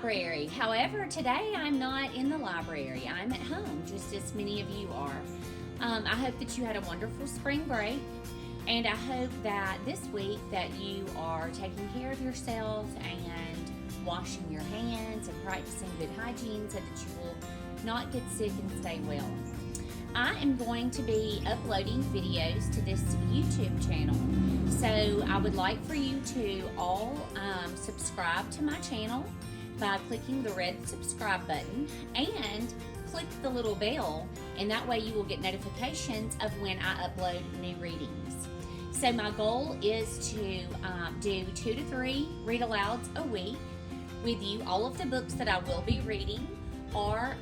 library. However, today I'm not in the library. I'm at home, just as many of you are. I hope that you had a wonderful spring break, and I hope that this week that you are taking care of yourselves and washing your hands and practicing good hygiene so that you will not get sick and stay well. I am going to be uploading videos to this YouTube channel, so I would like for you to all subscribe to my channel by clicking the red subscribe button and click the little bell, and that way you will get notifications of when I upload new readings. So my goal is to do 2 to 3 read-alouds a week with you. All of the books that I will be reading are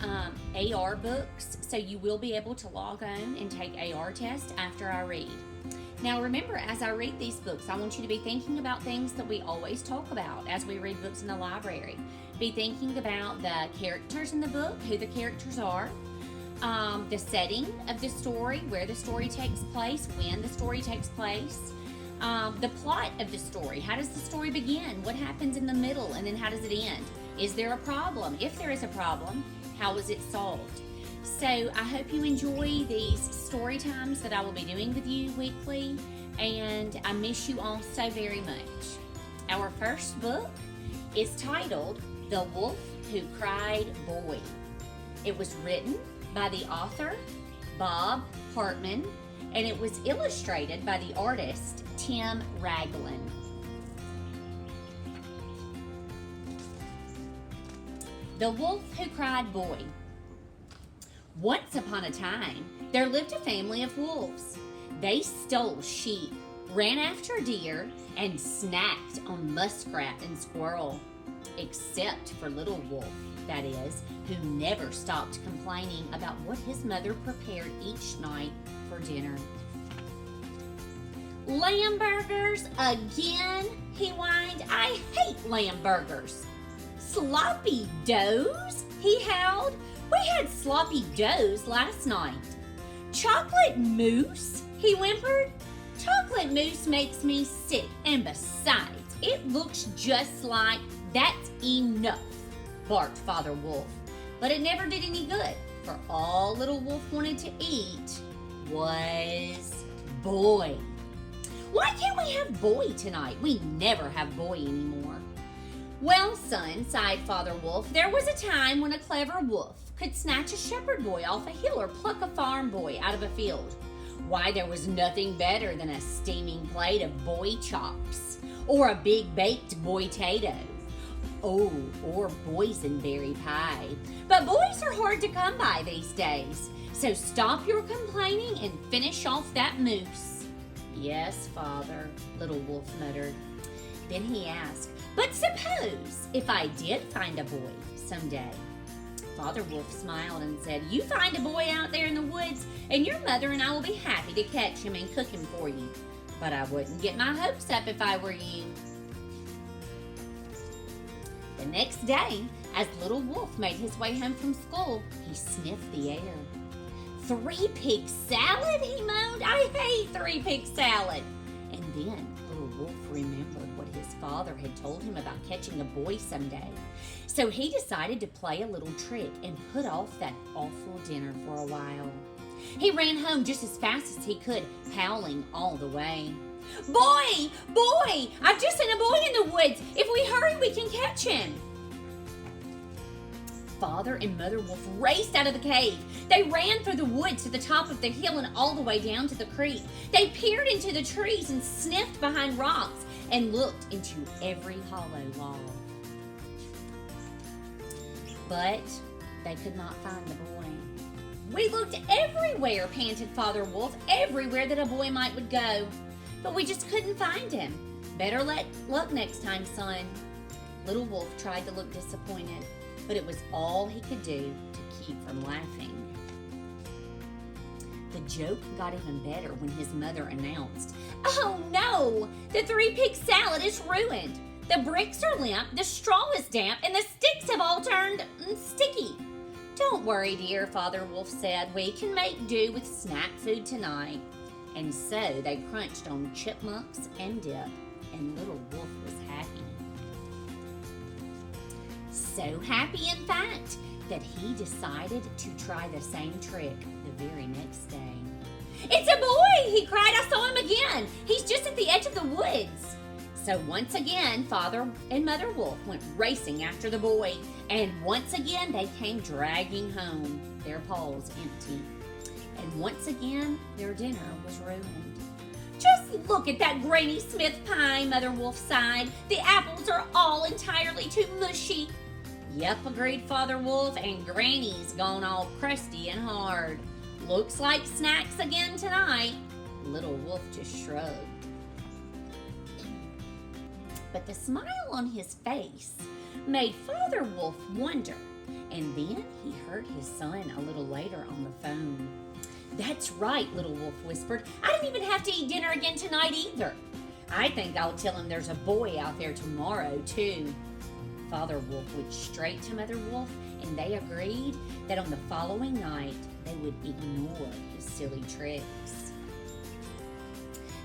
AR books, so you will be able to log on and take AR tests after I read. Now remember, as I read these books, I want you to be thinking about things that we always talk about as we read books in the library. Be thinking about the characters in the book, who the characters are, the setting of the story, where the story takes place, when the story takes place, the plot of the story. How does the story begin? What happens in the middle? And then how does it end? Is there a problem? If there is a problem, how is it solved? So I hope you enjoy these story times that I will be doing with you weekly, and I miss you all so very much. Our first book is titled The Wolf Who Cried Boy. It was written by the author, Bob Hartman, and it was illustrated by the artist, Tim Raglan. The Wolf Who Cried Boy. Once upon a time, there lived a family of wolves. They stole sheep, ran after deer, and snacked on muskrat and squirrel. Except for Little Wolf, that is, who never stopped complaining about what his mother prepared each night for dinner. Lamb burgers again, he whined. I hate lamb burgers. Sloppy doughs, he howled. We had sloppy doughs last night. Chocolate mousse, he whimpered. Chocolate mousse makes me sick, and besides, it looks just like that's enough, barked Father Wolf. But it never did any good, for all Little Wolf wanted to eat was Boy. Why can't we have Boy tonight? We never have Boy anymore. Well, son, sighed Father Wolf, there was a time when a clever wolf could snatch a shepherd boy off a hill or pluck a farm boy out of a field. Why, there was nothing better than a steaming plate of boy chops, or a big baked boy-tato. Oh, or boysenberry pie. But boys are hard to come by these days, so stop your complaining and finish off that mousse. Yes, Father, Little Wolf muttered. Then he asked, but suppose if I did find a boy someday? Father Wolf smiled and said, you find a boy out there in the woods, and your mother and I will be happy to catch him and cook him for you. But I wouldn't get my hopes up if I were you. The next day, as Little Wolf made his way home from school, he sniffed the air. 3-pig salad, he moaned. I hate 3-pig salad. And then Little Wolf remembered what his father had told him about catching a boy someday. So he decided to play a little trick and put off that awful dinner for a while. He ran home just as fast as he could, howling all the way. Boy! Boy! I've just seen a boy in the woods! If we hurry, we can catch him! Father and Mother Wolf raced out of the cave. They ran through the woods to the top of the hill and all the way down to the creek. They peered into the trees and sniffed behind rocks and looked into every hollow log. But they could not find the boy. We looked everywhere, panted Father Wolf, everywhere that a boy would go. But we just couldn't find him. Better luck next time, son. Little Wolf tried to look disappointed, but it was all he could do to keep from laughing. The joke got even better when his mother announced, oh no, the 3-pig salad is ruined. The bricks are limp, the straw is damp, and the sticks have all turned sticky. Don't worry, dear, Father Wolf said. We can make do with snack food tonight. And so they crunched on chipmunks and dip, and Little Wolf was happy. So happy, in fact, that he decided to try the same trick the very next day. "It's a boy!" he cried. "I saw him again. He's just at the edge of the woods." So once again, Father and Mother Wolf went racing after the boy, and once again they came dragging home, their paws empty. And once again, their dinner was ruined. "Just look at that Granny Smith pie," Mother Wolf sighed. "The apples are all entirely too mushy." "Yep," agreed Father Wolf, "and Granny's gone all crusty and hard. Looks like snacks again tonight." Little Wolf just shrugged. But the smile on his face made Father Wolf wonder, and then he heard his son a little later on the phone. "That's right," Little Wolf whispered. "I didn't even have to eat dinner again tonight either. I think I'll tell him there's a boy out there tomorrow, too." Father Wolf went straight to Mother Wolf, and they agreed that on the following night they would ignore his silly tricks.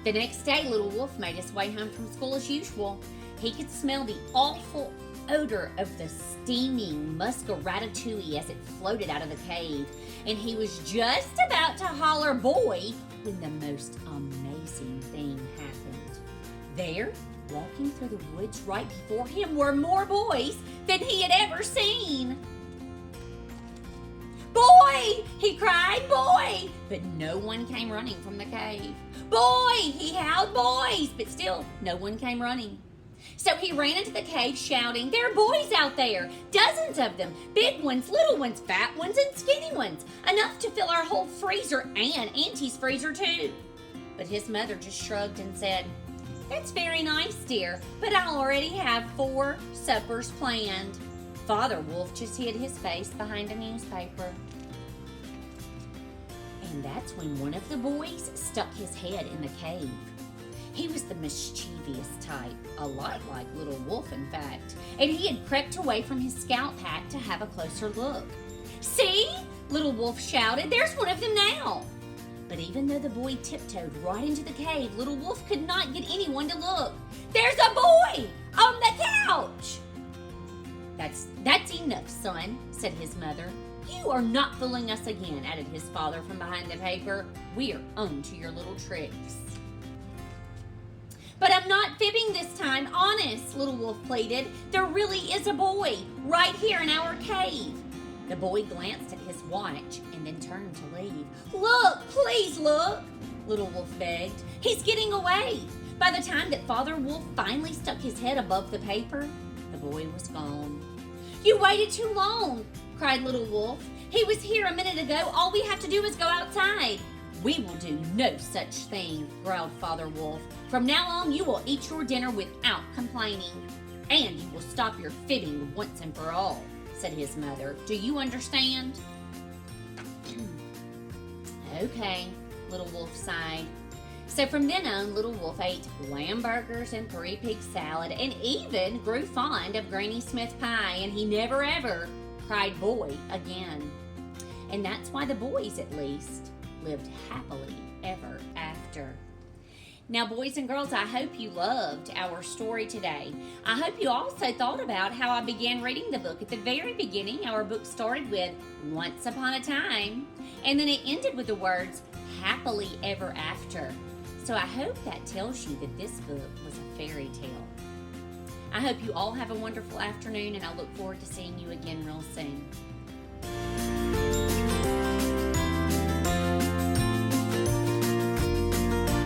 The next day, Little Wolf made his way home from school as usual. He could smell the awful odor of the steaming musk of ratatouille as it floated out of the cave, and he was just about to holler "boy" when the most amazing thing happened. There, walking through the woods right before him, were more boys than he had ever seen. "Boy!" he cried, "boy!" But no one came running from the cave. "Boy!" he howled, "boys!" But still, no one came running. So he ran into the cave shouting, "There are boys out there, dozens of them, big ones, little ones, fat ones, and skinny ones, enough to fill our whole freezer and Auntie's freezer too." But his mother just shrugged and said, "That's very nice, dear, but I already have 4 suppers planned." Father Wolf just hid his face behind a newspaper. And that's when one of the boys stuck his head in the cave. He was the mischievous type, a lot like Little Wolf, in fact, and he had crept away from his scout hat to have a closer look. "See?" Little Wolf shouted. "There's one of them now." But even though the boy tiptoed right into the cave, Little Wolf could not get anyone to look. "There's a boy on the couch!" That's enough, son," said his mother. "You are not fooling us again," added his father from behind the paper. "We're on to your little tricks." "But I'm not fibbing this time, honest," Little Wolf pleaded. "There really is a boy right here in our cave." The boy glanced at his watch and then turned to leave. "Look, please look," Little Wolf begged. "He's getting away." By the time that Father Wolf finally stuck his head above the paper, the boy was gone. "You waited too long," cried Little Wolf. "He was here a minute ago. All we have to do is go outside." "We will do no such thing," growled Father Wolf. "From now on, you will eat your dinner without complaining. And you will stop your fibbing once and for all," said his mother. "Do you understand?" "Okay," Little Wolf sighed. So from then on, Little Wolf ate lamb burgers and 3-pig salad, and even grew fond of Granny Smith pie, and he never ever cried "boy" again. And that's why the boys, at least, lived happily ever after. Now, boys and girls, I hope you loved our story today. I hope you also thought about how I began reading the book. At the very beginning, our book started with "Once Upon a Time," and then it ended with the words "happily ever after." So I hope that tells you that this book was a fairy tale. I hope you all have a wonderful afternoon, and I look forward to seeing you again real soon.